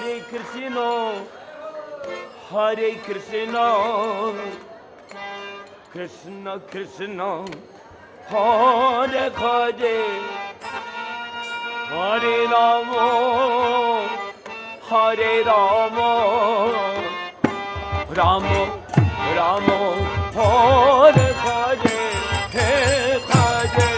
Hare Krishna, Hare Krishna, Krishna Krishna, Hare Hare, Hare Rama, Hare Rama, Rama Rama, Hare Hare, Hare Hare.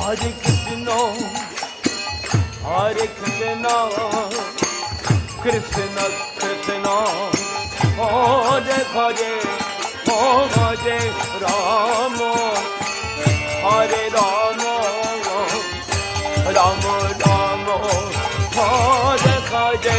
Hare Krishna, Hare Krishna, Krishna Krishna, Hare Hare, Hare Rama, Hare Rama, Rama Rama, Hare Hare.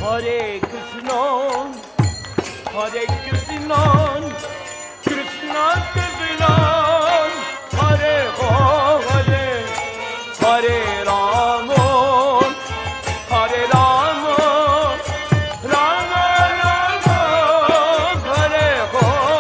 Hare Krishna, Hare Krishna, Krishna Krishna, Hare Hare, Hare Rama, Hare Rama, Rama Rama, Hare Hare.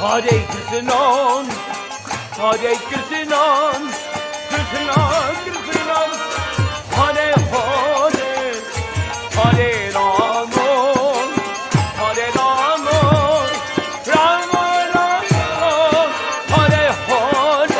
Hare Krishna, Hare Krishna, Krishna Krishna, Hare Hare, Hare Rama, Hare Rama, Rama Rama, Hare Hare.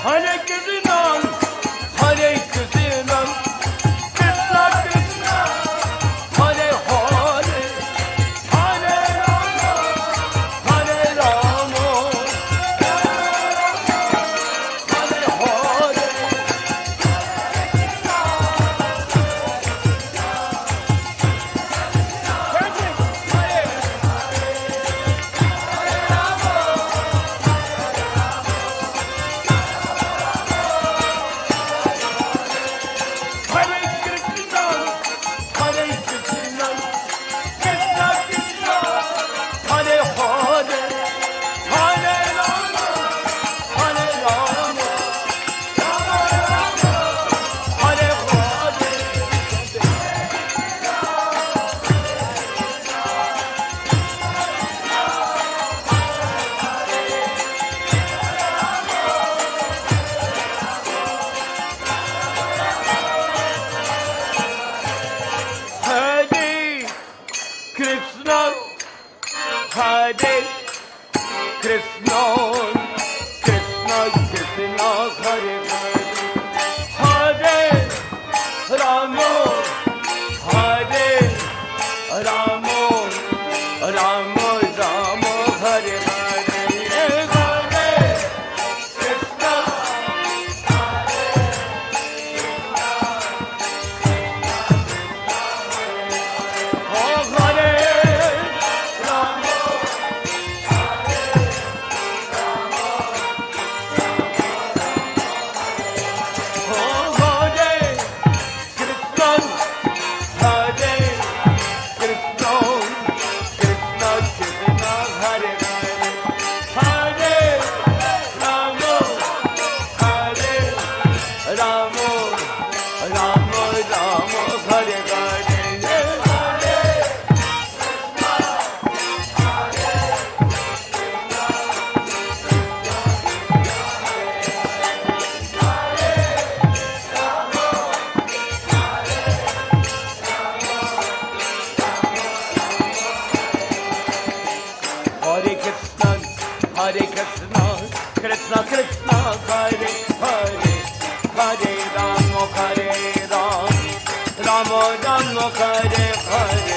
Hare Krishna, Hare Krishna, Krishna Krishna, Hare Hare, Hare Rama, Hare Rama, Hare Hare. Hare Krishna, Hare Krishna, Krishna Krishna, Hare Hare, Hare Rama, Hare Rama, Rama Rama, Hare Hare. Hare Krishna, Hare Krishna, Krishna Krishna, Hare Hare, Hare Rama, Hare Rama, Rama Rama, Hare Hare, Hare Krishna. Oh, Hare Rama, Hare Rama, Hare Krishna, Krishna Krishna, Hare Hare, Hare Rama, Rama Rama, Hare Hare.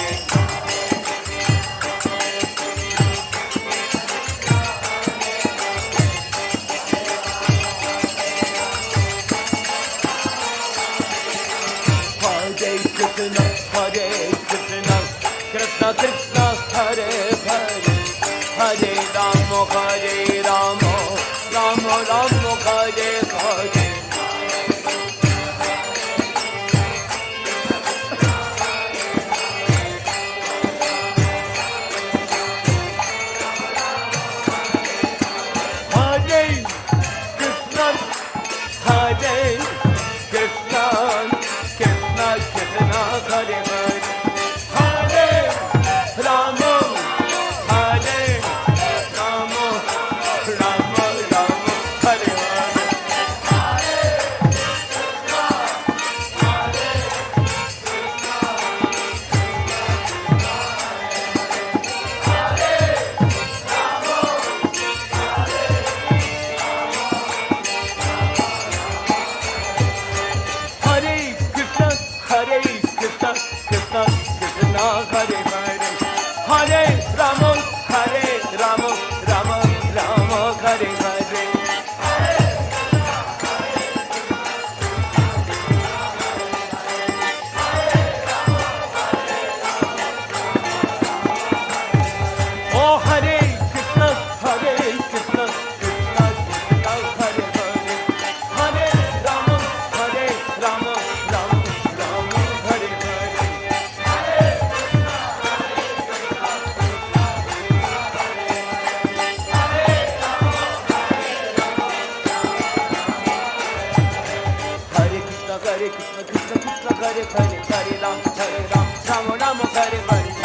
Krishna Krishna, Hare Hare, Hare Rama, Rama Rama, Hare Hare.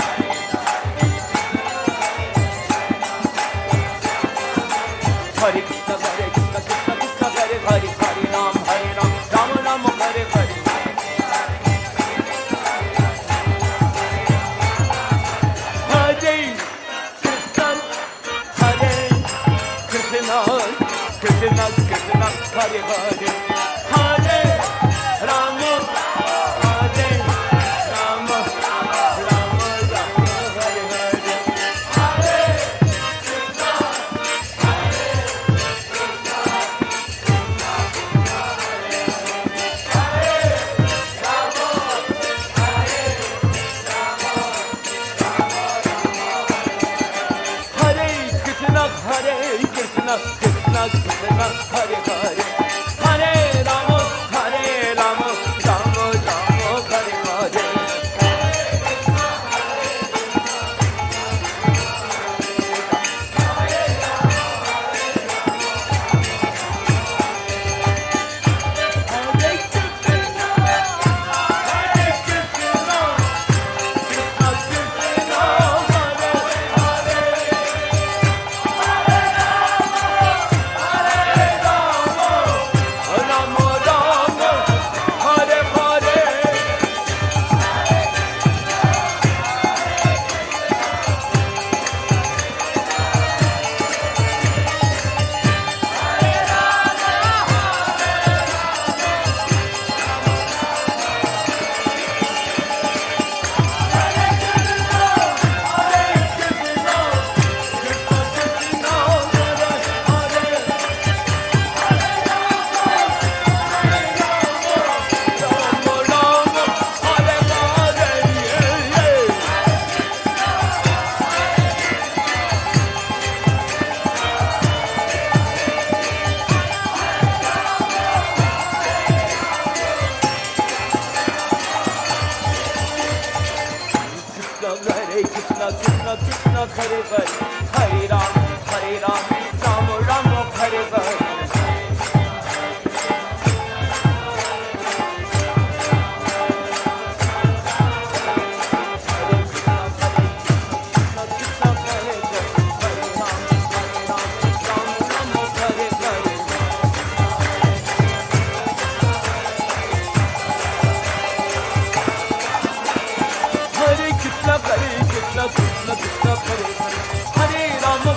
Krishna Krishna Hare Hare Hare Rama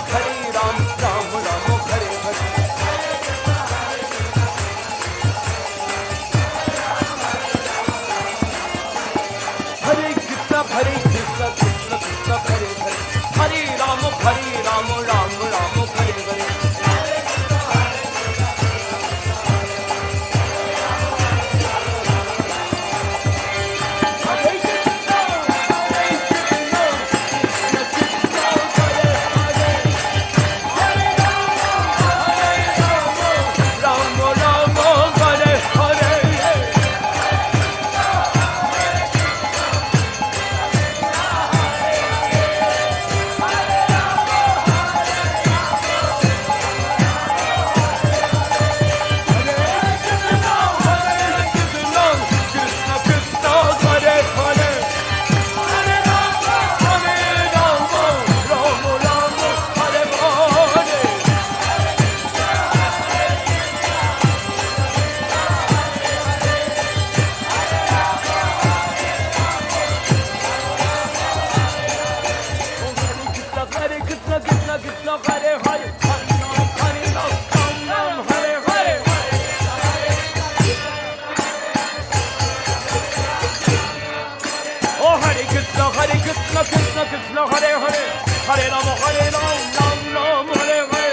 Hare Hare, Hare Ram, Ram Ram, Hare Hare. Oh, Hare Krishna, Krishna Krishna, Hare Hare, Hare Ram, Ram Ram, Hare Hare.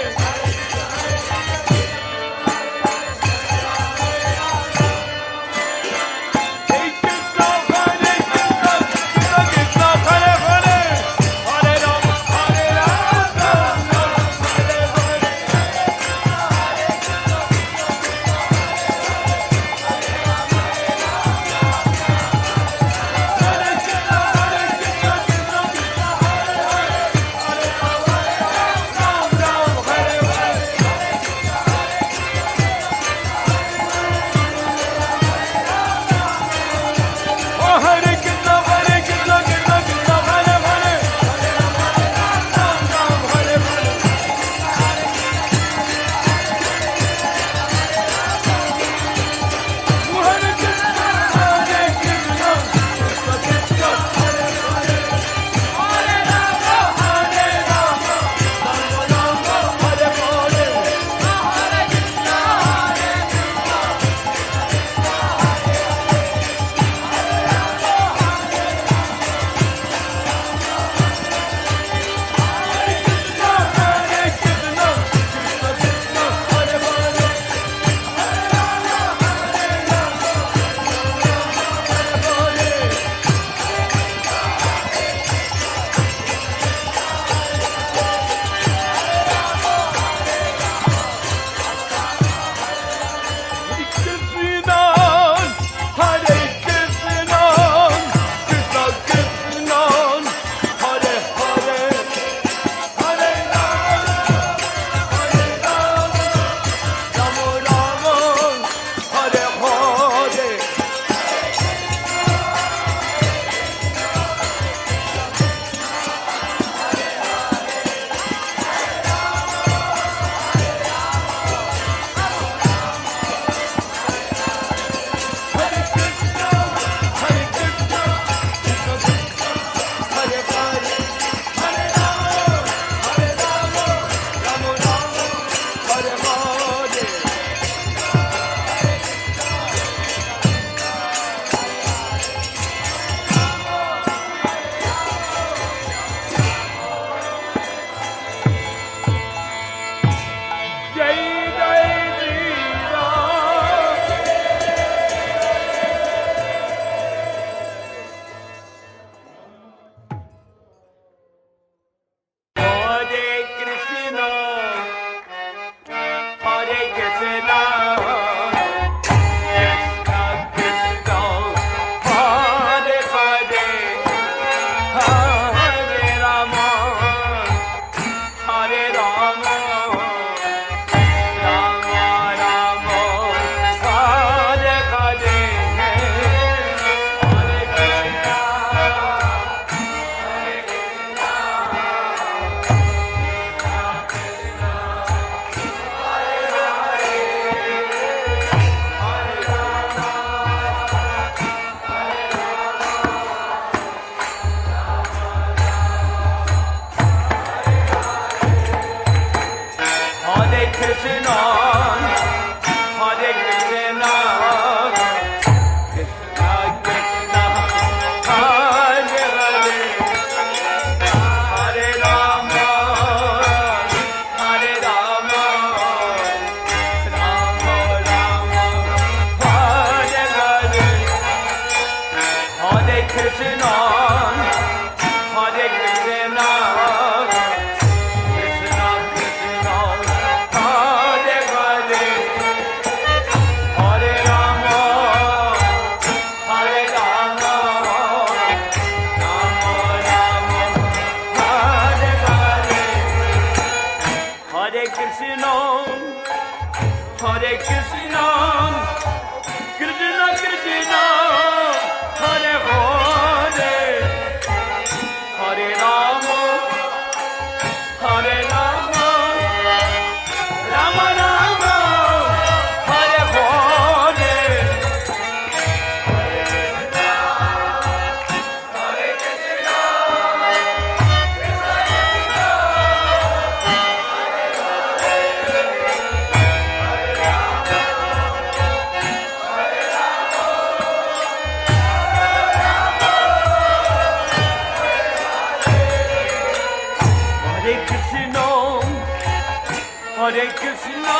Hare Krishna,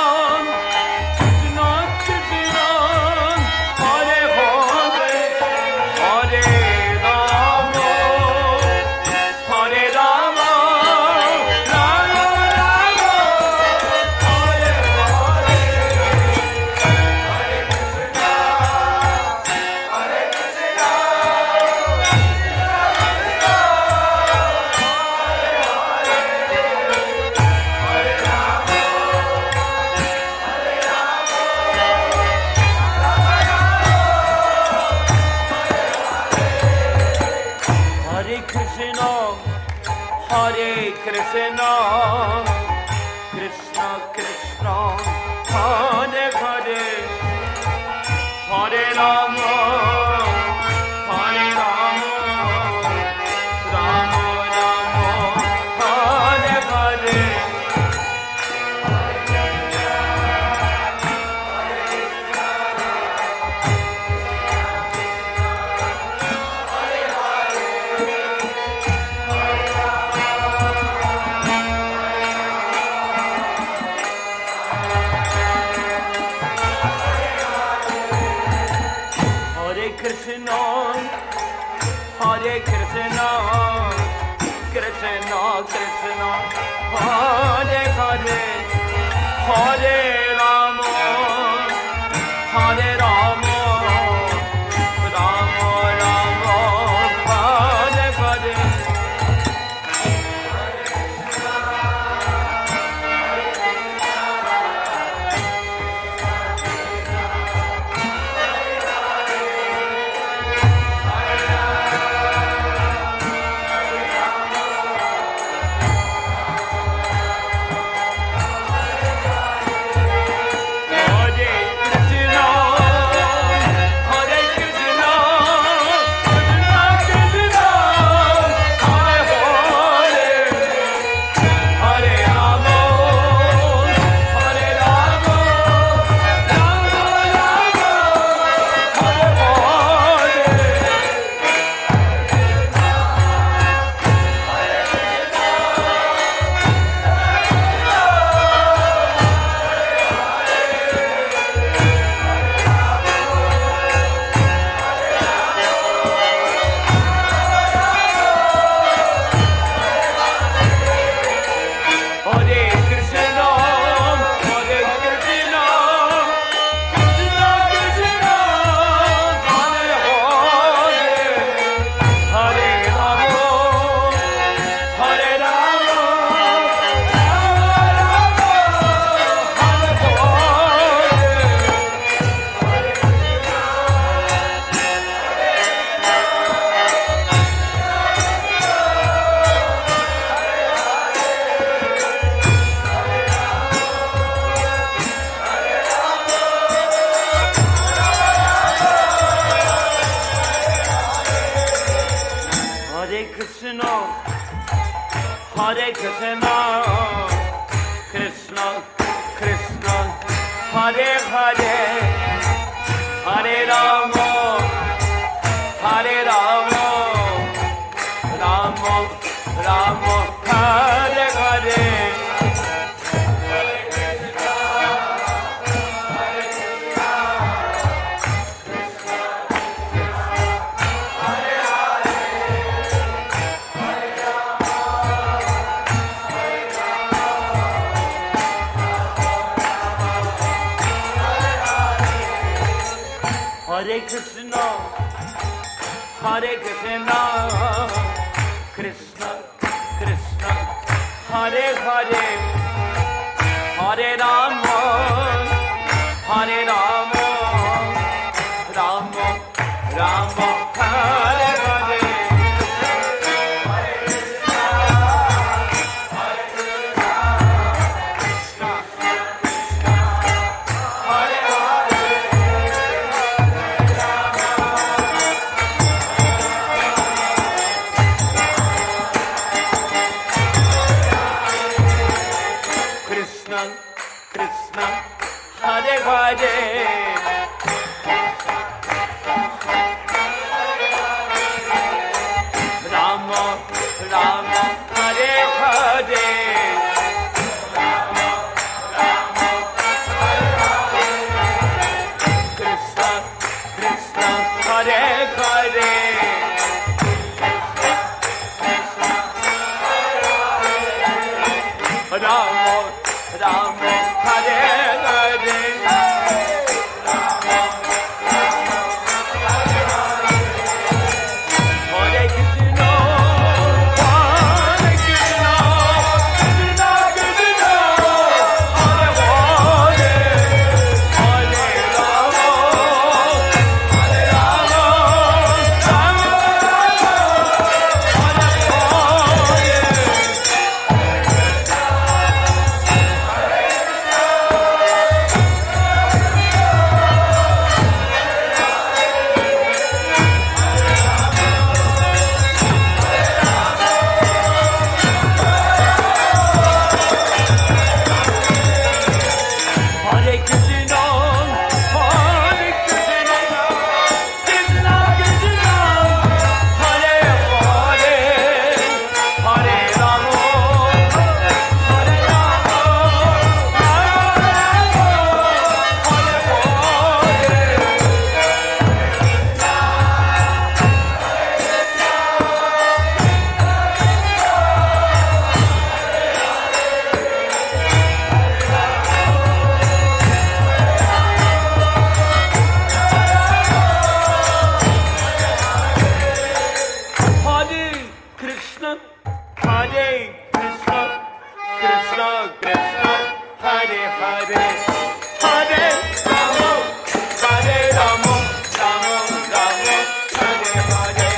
Krishna Krishna, Hare Hare, Hare Rama, Hare Rama, Rama Rama, Hare Hare, Hare Krishna, Hare Krishna, Hare Krishna, Hare Krishna, Krishna Krishna, Hare Hare, Hare Rama, Hare Rama, Rama Rama, Hare Hare. Hare Krishna, Hare Krishna, Krishna Krishna, Hare Hare, Hare Rama, Hare Rama, Rama Rama, Hare Hare. Hare Krishna, Krishna Krishna, Hare Hare, Hare Rama, Hare Rama, Rama Rama, Hare Hare. Hare Krishna, Hare Krishna, Krishna Krishna, Hare Hare, Hare Rama, Hare Rama, Rama Rama, Hare Hare. Krishna, Hare Hare, Rama, Rama, Hare Hare, Rama, Hare Hare Ramo, Hare Ramo, Ramo Ramo, Hare Hare,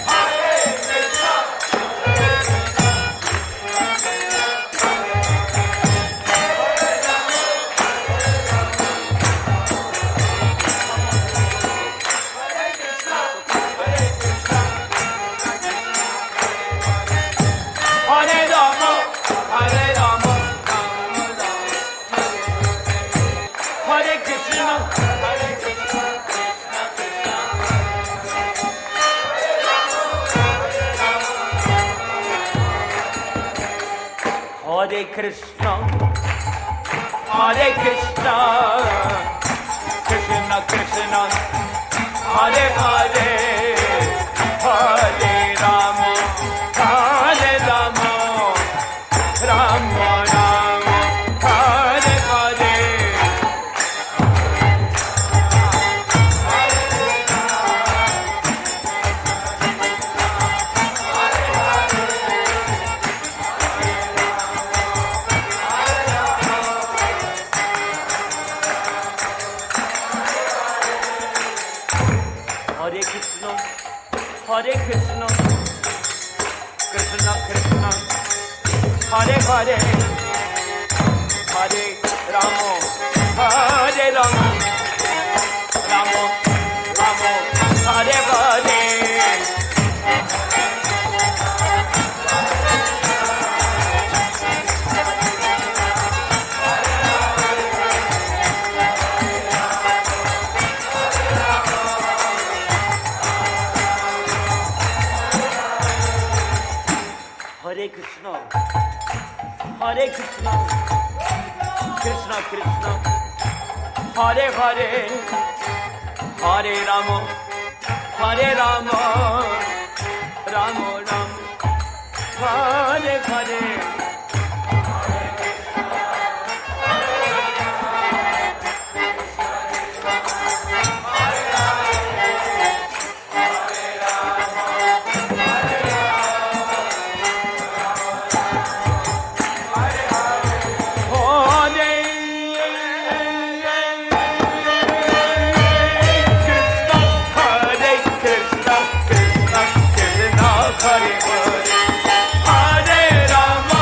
Hare Krishna, Hare Ramo, Hare Ramo, Ramo Ramo, Hare Krishna, Hare Krishna, Krishna Krishna, Hare Krishna, Hare Krishna, Krishna Krishna, Hare Hare, Hare Rama, Hare Rama, Rama Rama, Hare Hare. Hare Krishna, Hare Krishna, Krishna Krishna, Hare Hare, Hare Rama, Hare Rama, Rama Rama, Hare Hare. Hare Krishna, Hare Krishna, Krishna Krishna, Hare Hare, Hare Rama, Hare Rama, Rama Rama, Hare Hare. Hare Hare, Hare Rama,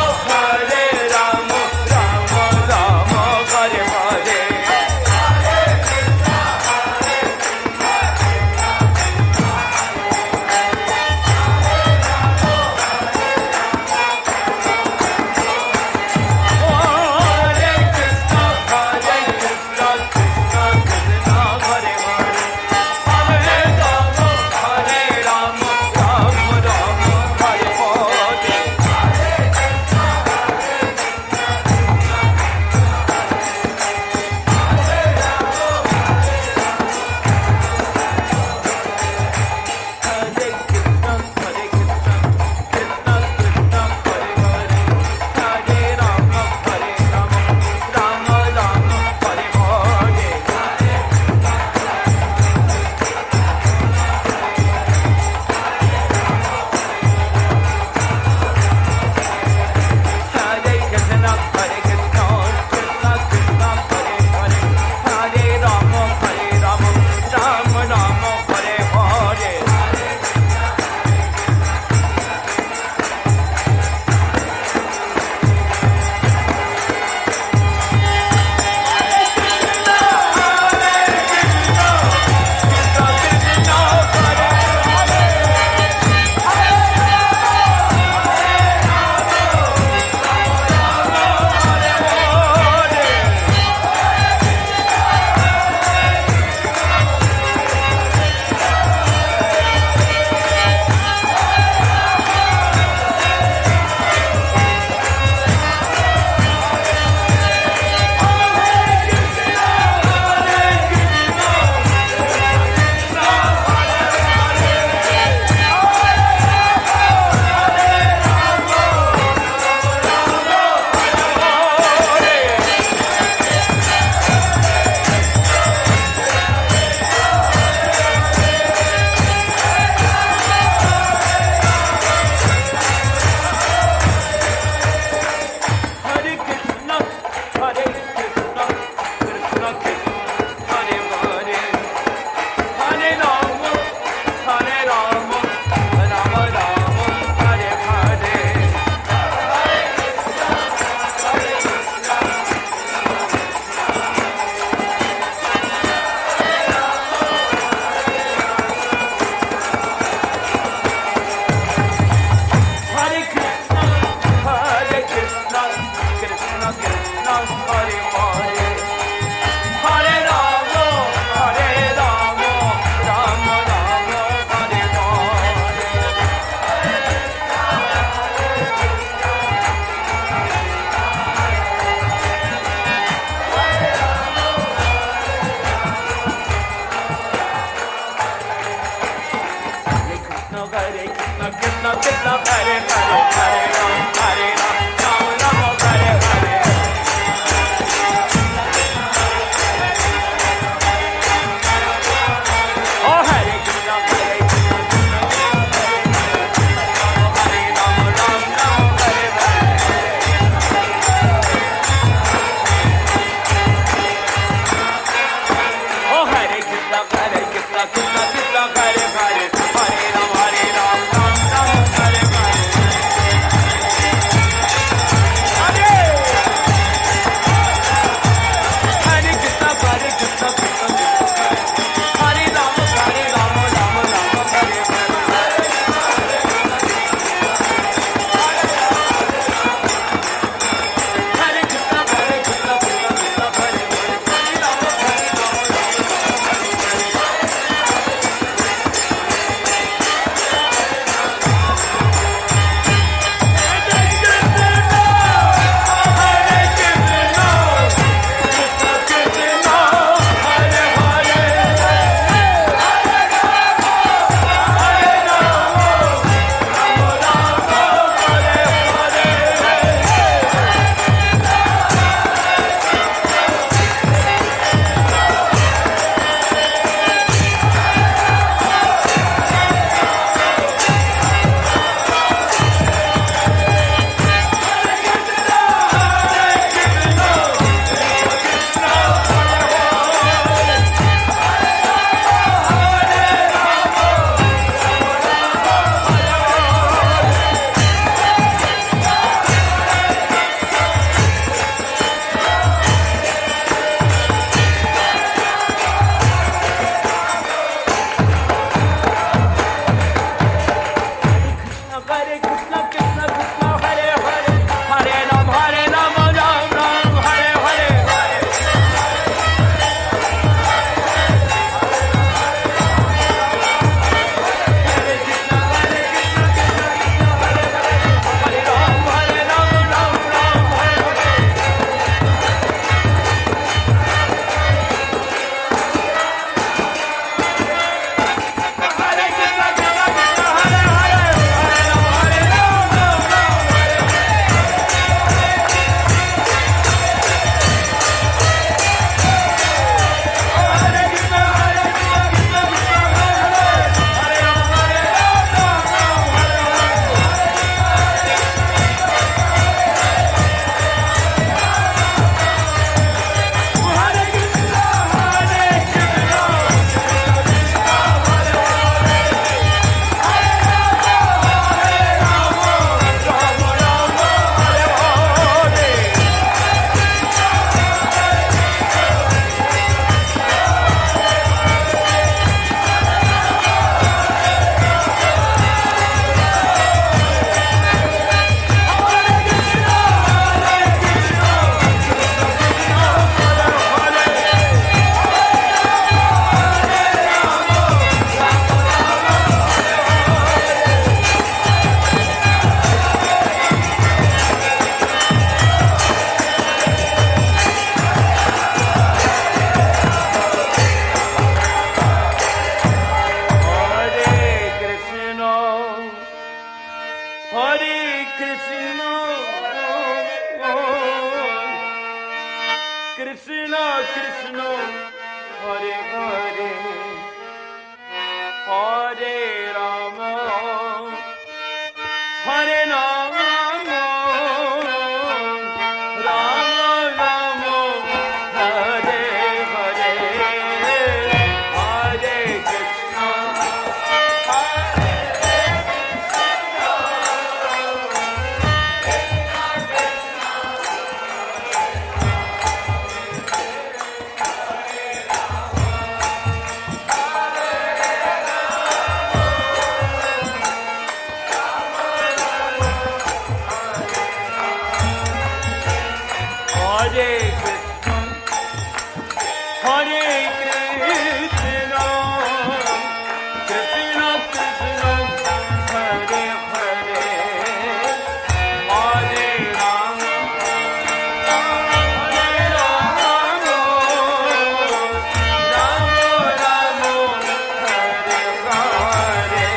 Krishna Krishna Hare Hare Hare Rama Hare Rama Rama Rama Hare Hare Hare Krishna Hare Krishna, Hare Krishna, Krishna Krishna, Hare Hare, Hare Rama, Hare Rama, Rama Rama, Hare Hare.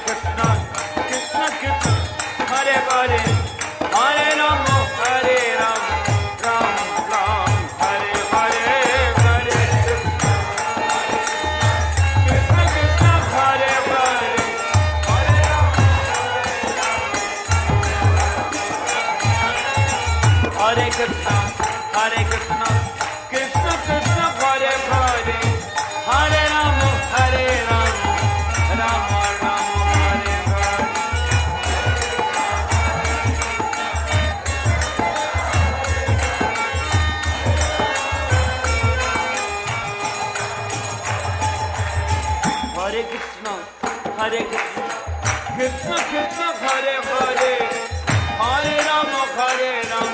Krishna, Krishna Krishna, Hare Hare, Hare Rama, Hare Rama, Rama Rama, Hare Hare, Hare Krishna, Krishna Krishna, Hare Hare, Hare Rama, Hare Krishna, Hare Krishna, Krishna Krishna, Hare Hare, Hare Rama, Hare Rama, Rama Rama, Hare Hare. Hare Krishna, Hare Krishna, Krishna Krishna, Hare Hare, Hare Rama, Hare Rama.